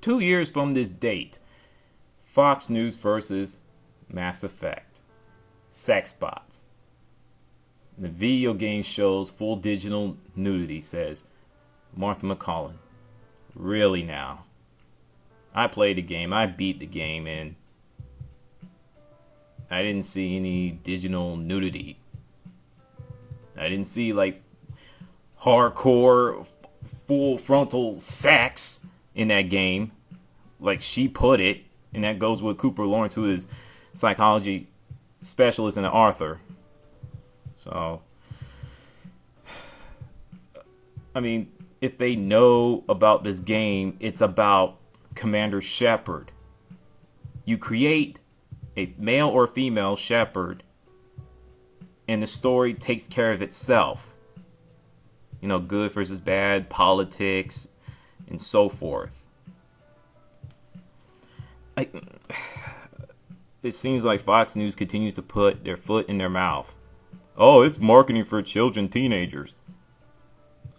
2 years from this date, Fox News versus Mass Effect. Sex bots. The video game shows full digital nudity, says Martha McCollin. Really now? I played the game, I beat the game, and I didn't see any digital nudity. I didn't see like hardcore, full frontal sex in that game, like she put it, and that goes with Cooper Lawrence, who is psychology specialist and an author. So, I mean, if they know about this game, it's about Commander Shepard. You create a male or female Shepard, and the story takes care of itself. You know, good versus bad, politics, and so forth. It seems like Fox News continues to put their foot in their mouth. Oh, it's marketing for children, teenagers.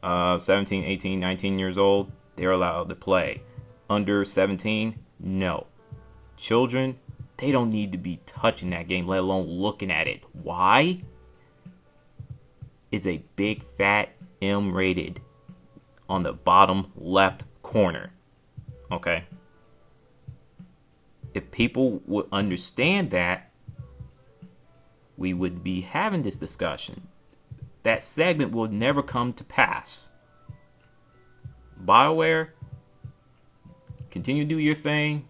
17, 18, 19 years old, they're allowed to play. Under 17, no. Children, they don't need to be touching that game, let alone looking at it. Why? It's a big fat M rated on the bottom left corner. Okay? If people would understand that, we would be having this discussion. That segment will never come to pass. BioWare, continue to do your thing,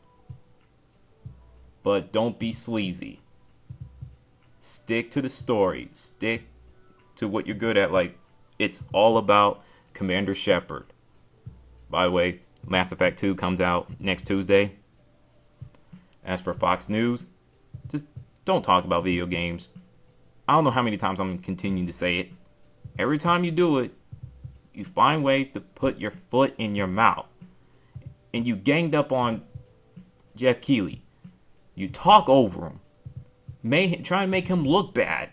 but don't be sleazy. Stick to the story. Stick to what you're good at. Like, it's all about Commander Shepard. By the way, Mass Effect 2 comes out next Tuesday. As for Fox News, just don't talk about video games. I don't know how many times I'm going to continue to say it. Every time you do it, you find ways to put your foot in your mouth. And you ganged up on Jeff Keighley. You talk over him. Try and make him look bad.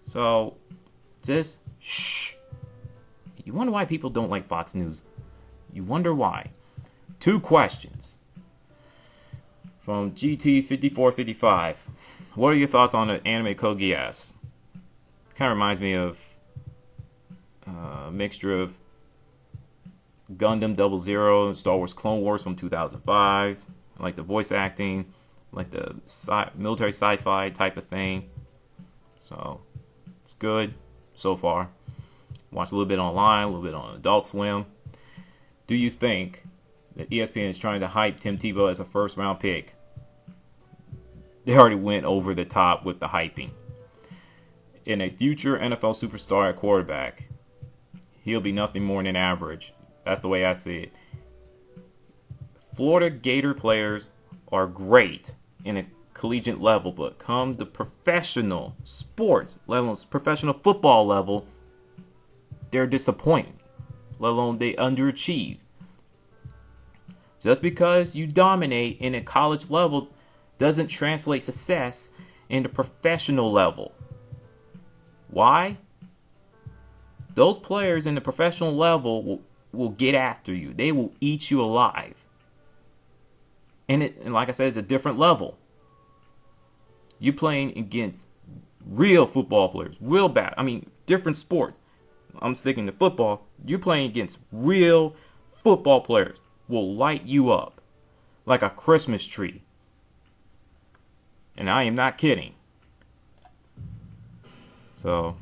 So, just shh. You wonder why people don't like Fox News. You wonder why. 2 questions. From GT5455. What are your thoughts on the anime Code Geass? Kind of reminds me of a mixture of Gundam 00 and Star Wars Clone Wars from 2005. I like the voice acting. I like the military sci-fi type of thing. So, it's good so far. Watch a little bit online, a little bit on Adult Swim. Do you think that ESPN is trying to hype Tim Tebow as a first round pick? They already went over the top with the hyping. In a future NFL superstar at quarterback, he'll be nothing more than average. That's the way I see it. Florida Gator players are great in a collegiate level, but come the professional sports, let alone professional football level, they're disappointing. Let alone they underachieve. Just because you dominate in a college level doesn't translate success in the professional level. Why? Those players in the professional level will get after you. They will eat you alive. And like I said, it's a different level. You're playing against real football players, different sports. I'm sticking to football. You're playing against real football players. Will light you up like a Christmas tree. And I am not kidding. So,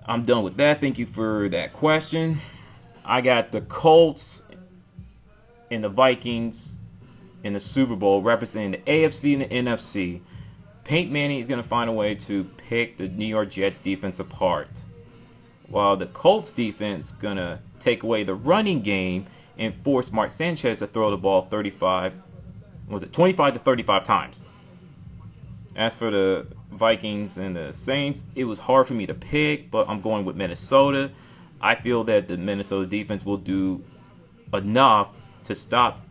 I'm done with that. Thank you for that question. I got the Colts and the Vikings in the Super Bowl representing the AFC and the NFC. Peyton Manning is going to find a way to pick the New York Jets defense apart, while the Colts defense is going to take away the running game and force Mark Sanchez to throw the ball 25 to 35 times. As for the Vikings and the Saints, it was hard for me to pick, but I'm going with Minnesota. I feel that the Minnesota defense will do enough to stop,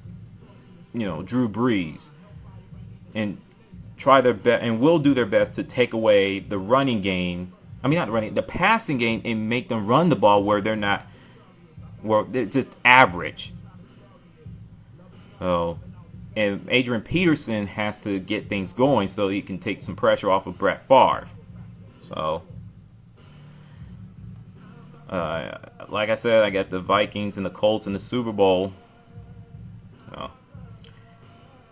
Drew Brees, and try their best, and will do their best to take away the running game. The passing game, and make them run the ball where they're just average. So, and Adrian Peterson has to get things going so he can take some pressure off of Brett Favre. So, like I said, I got the Vikings and the Colts in the Super Bowl. So,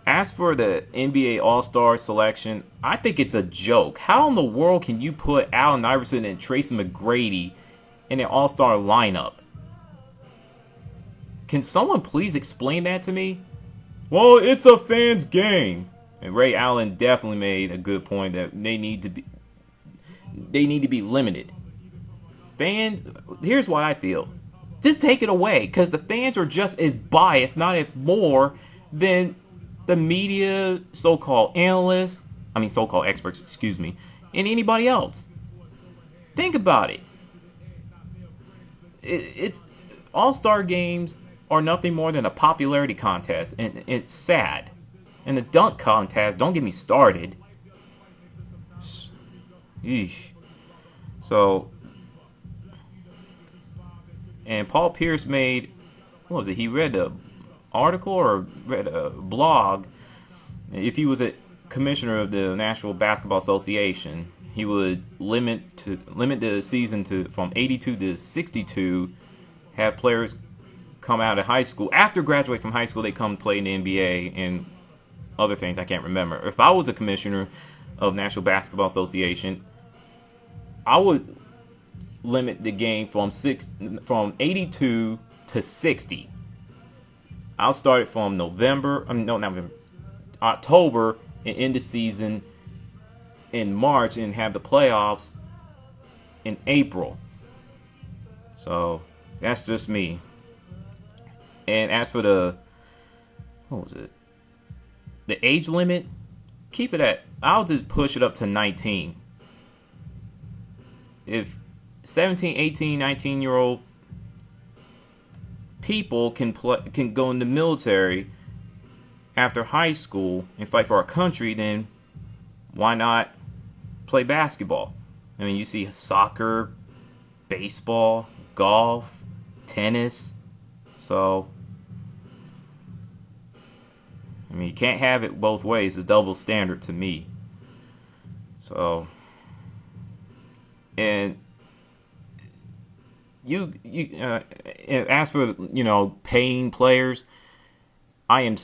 as for the NBA All-Star selection, I think it's a joke. How in the world can you put Allen Iverson and Tracy McGrady in an All-Star lineup? Can someone please explain that to me? Well, it's a fan's game. And Ray Allen definitely made a good point that they need to be limited. Fans, here's what I feel. Just take it away, because the fans are just as biased, not if more, than the media, so-called analysts, so-called experts, and anybody else. Think about it. It's All-Star games are nothing more than a popularity contest, and it's sad. And the dunk contest, don't get me started. Eesh. So, and Paul Pierce made, what was it? He read an article or read a blog. If he was a commissioner of the National Basketball Association, he would limit the season from 82 to 62. Have players come out of high school. After graduate from high school, they come play in the NBA and other things I can't remember. If I was a commissioner of National Basketball Association, I would limit the game from 82 to 60. I'll start it from October and end the season in March and have the playoffs in April. So that's just me. And as for the age limit, keep it at, I'll just push it up to 19. If 17, 18, 19-year-old people can go in the military after high school and fight for our country, then why not play basketball? I mean, you see soccer, baseball, golf, tennis. So, I mean, you can't have it both ways. It's double standard to me. So, and as for paying players, I am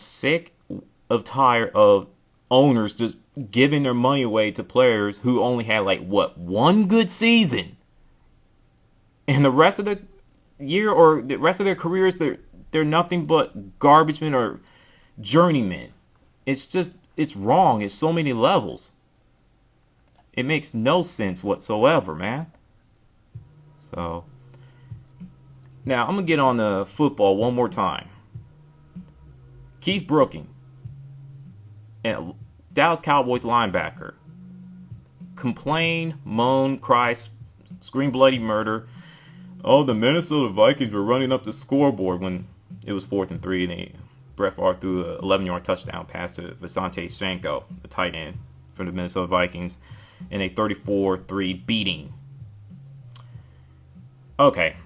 tired of owners just giving their money away to players who only had one good season, and the rest of the year or the rest of their careers they're nothing but garbage men or journeymen. It's wrong. It's so many levels. It makes no sense whatsoever, man. So now I'm gonna get on the football one more time. Keith Brooking, and Dallas Cowboys linebacker, complain, moan, cry, scream bloody murder. Oh, the Minnesota Vikings were running up the scoreboard when it was 4th and 3, and Brett Favre threw an 11-yard touchdown pass to Visanthe Shanko, the tight end for the Minnesota Vikings, in a 34-3 beating. Okay.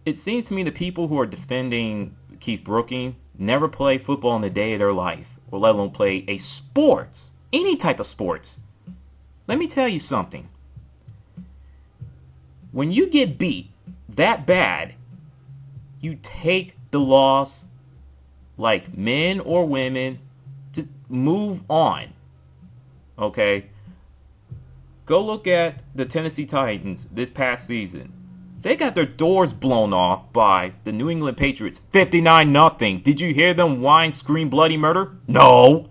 It seems to me the people who are defending Keith Brooking never play football in the day of their life, or let alone play a sports, any type of sports. Let me tell you something. When you get beat that bad, you take the loss like men or women, just move on. Okay? Go look at the Tennessee Titans this past season. They got their doors blown off by the New England Patriots 59-0. Did you hear them whine, scream, bloody murder? No.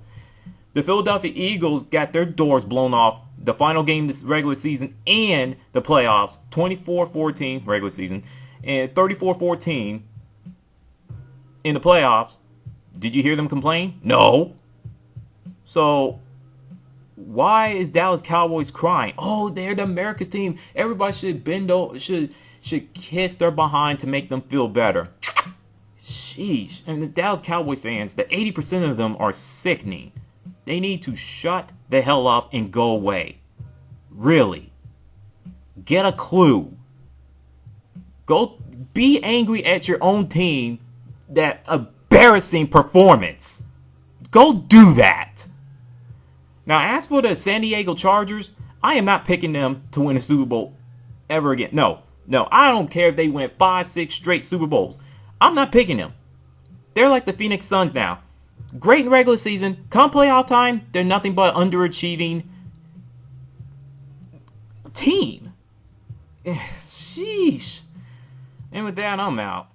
The Philadelphia Eagles got their doors blown off the final game this regular season and the playoffs, 24-14 regular season and 34-14 in the playoffs. Did you hear them complain? No. So why is Dallas Cowboys crying? Oh, they're the America's team. Everybody should bend over, should kiss their behind to make them feel better. Sheesh. And the Dallas Cowboy fans, the 80% of them are sickening. They need to shut the hell up and go away. Really. Get a clue. Go be angry at your own team that a embarrassing performance. Go do that. Now, as for the San Diego Chargers, I am not picking them to win a Super Bowl ever again. No, I don't care if they win 5-6 straight Super Bowls. I'm not picking them. They're like the Phoenix Suns now. Great in regular season. Come playoff time, they're nothing but underachieving team. Sheesh. And with that, I'm out.